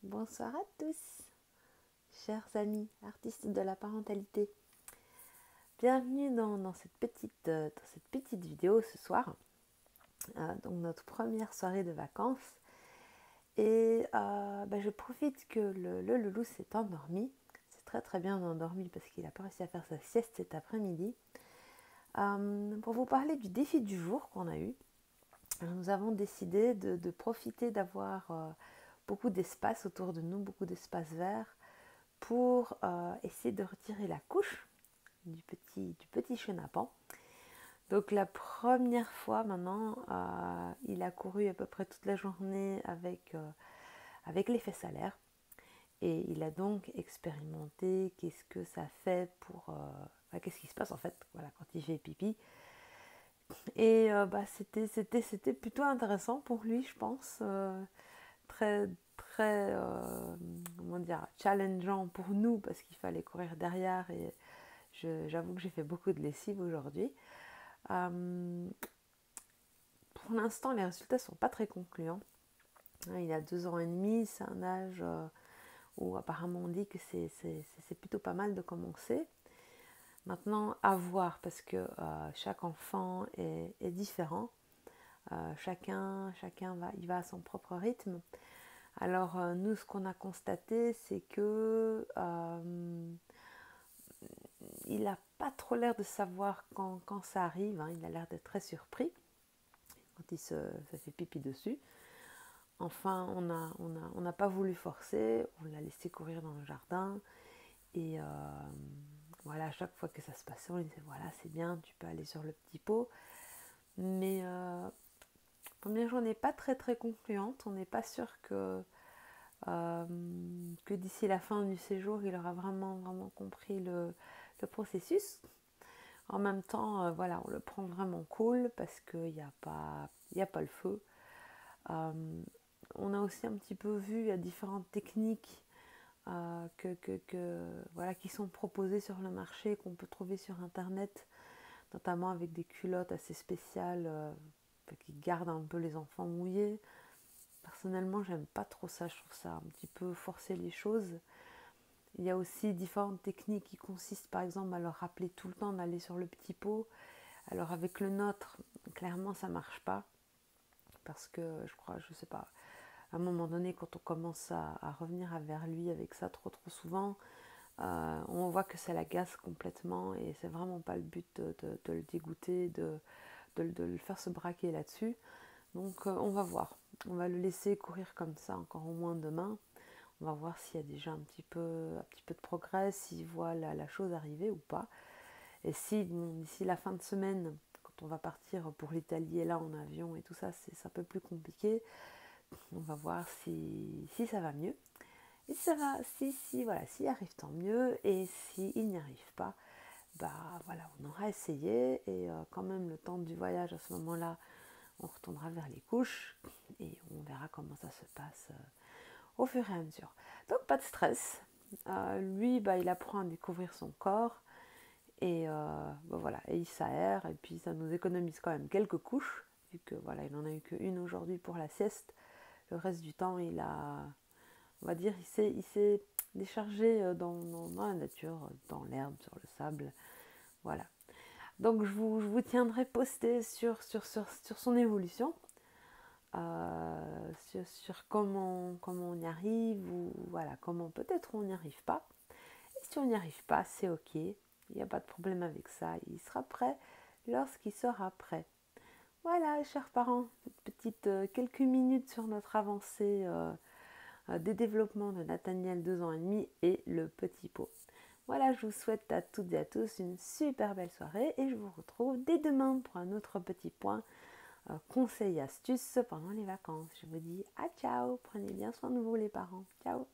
Bonsoir à tous, chers amis, artistes de la parentalité. Bienvenue dans cette petite vidéo ce soir, donc notre première soirée de vacances. Et je profite que le loulou s'est endormi. C'est très bien endormi parce qu'il n'a pas réussi à faire sa sieste cet après-midi. Pour vous parler du défi du jour qu'on a eu. Nous avons décidé de profiter d'avoir beaucoup d'espace autour de nous, beaucoup d'espace vert, pour essayer de retirer la couche du petit chenapan. Donc la première fois maintenant, il a couru à peu près toute la journée avec les fesses à l'air. Et il a donc expérimenté qu'est-ce que ça fait pour... qu'est-ce qui se passe en fait quand il fait pipi. Et c'était plutôt intéressant pour lui, je pense. Très comment dire, challengeant pour nous parce qu'il fallait courir derrière et j'avoue que j'ai fait beaucoup de lessive aujourd'hui. Pour l'instant, les résultats ne sont pas très concluants. Il a 2 ans et demi, c'est un âge où apparemment on dit que c'est plutôt pas mal de commencer. Maintenant, à voir parce que chaque enfant est différent. Chacun va à son propre rythme. Alors nous, ce qu'on a constaté, c'est que il n'a pas trop l'air de savoir quand ça arrive. Il a l'air d'être très surpris quand il se fait pipi dessus. Enfin, on n'a pas voulu forcer, on l'a laissé courir dans le jardin. Et à chaque fois que ça se passait, on lui disait voilà, c'est bien, tu peux aller sur le petit pot. Mais première journée pas très concluante. On n'est pas sûr que d'ici la fin du séjour, il aura vraiment compris le processus. En même temps, on le prend vraiment cool parce qu'il n'y a pas le feu. On a aussi un petit peu vu, il y a différentes techniques qui sont proposées sur le marché, qu'on peut trouver sur internet, notamment avec des culottes assez spéciales qui gardent un peu les enfants mouillés. Personnellement, j'aime pas trop ça, je trouve ça un petit peu forcer les choses. Il y a aussi différentes techniques qui consistent par exemple à leur rappeler tout le temps d'aller sur le petit pot. Alors avec le nôtre, clairement ça marche pas parce que je sais pas, à un moment donné quand on commence à revenir vers lui avec ça trop souvent, on voit que ça l'agace complètement et c'est vraiment pas le but de le dégoûter, de le faire se braquer là-dessus. Donc on va voir, on va le laisser courir comme ça encore au moins demain. On va voir s'il y a déjà un petit peu de progrès, s'il voit la chose arriver ou pas. Et si d'ici la fin de semaine, quand on va partir pour l'Italie et là en avion et tout ça, c'est un peu plus compliqué. On va voir si ça va mieux. Et si ça va, s'il arrive tant mieux. Et s'il n'y arrive pas, on aura essayé. Et quand même le temps du voyage à ce moment-là, on retournera vers les couches et on verra comment ça se passe au fur et à mesure. Donc pas de stress. Lui, il apprend à découvrir son corps et et il s'aère et puis ça nous économise quand même quelques couches vu que il en a eu qu'une aujourd'hui pour la sieste. Le reste du temps, on va dire, il s'est déchargé dans la nature, dans l'herbe, sur le sable. Voilà. Donc je vous tiendrai posté sur son évolution. Sur comment on y arrive ou comment peut-être on n'y arrive pas. Et si on n'y arrive pas, c'est ok, il n'y a pas de problème avec ça, il sera prêt lorsqu'il sera prêt. Voilà, chers parents, quelques minutes sur notre avancée des développements de Nathaniel 2 ans et demi et le petit pot. Voilà, je vous souhaite à toutes et à tous une super belle soirée et je vous retrouve dès demain pour un autre petit point conseils et astuces pendant les vacances. Je vous dis à ciao, prenez bien soin de vous les parents. Ciao.